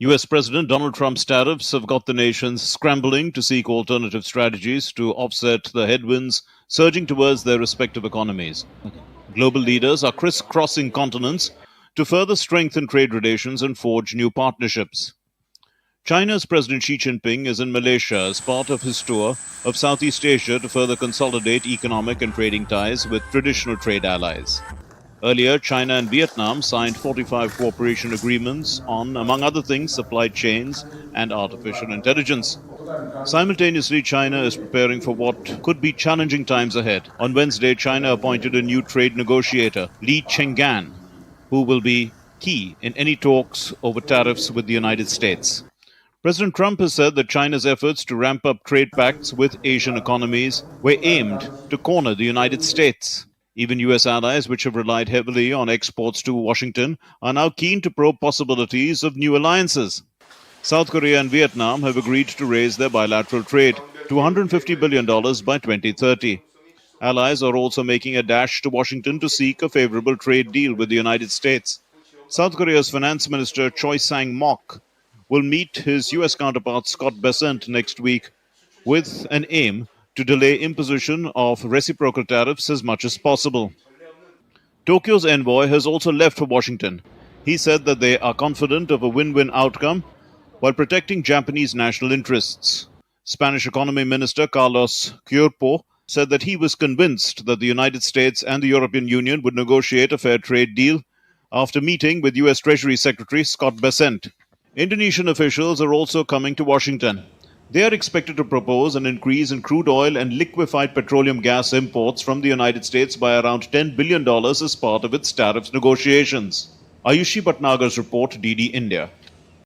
US President Donald Trump's tariffs have got the nations scrambling to seek alternative strategies to offset the headwinds surging towards their respective economies. Global leaders are crisscrossing continents to further strengthen trade relations and forge new partnerships. China's President Xi Jinping is in Malaysia as part of his tour of Southeast Asia to further consolidate economic and trading ties with traditional trade allies. Earlier, China and Vietnam signed 45 cooperation agreements on, among other things, supply chains and artificial intelligence. Simultaneously, China is preparing for what could be challenging times ahead. On Wednesday, China appointed a new trade negotiator, Li Chenggan, who will be key in any talks over tariffs with the United States. President Trump has said that China's efforts to ramp up trade pacts with Asian economies were aimed to corner the United States. Even US allies, which have relied heavily on exports to Washington, are now keen to probe possibilities of new alliances. South Korea and Vietnam have agreed to raise their bilateral trade to $150 billion by 2030. Allies are also making a dash to Washington to seek a favorable trade deal with the United States. South Korea's Finance Minister Choi Sang-mok will meet his US counterpart Scott Bessent next week with an aim to delay imposition of reciprocal tariffs as much as possible. Tokyo's envoy has also left for Washington. He said that they are confident of a win-win outcome while protecting Japanese national interests. Spanish Economy Minister Carlos Cuerpo said that he was convinced that the United States and the European Union would negotiate a fair trade deal after meeting with US Treasury Secretary Scott Bessent. Indonesian officials are also coming to Washington. They are expected to propose an increase in crude oil and liquefied petroleum gas imports from the United States by around $10 billion as part of its tariffs negotiations. Ayushi Bhatnagar's report, DD India.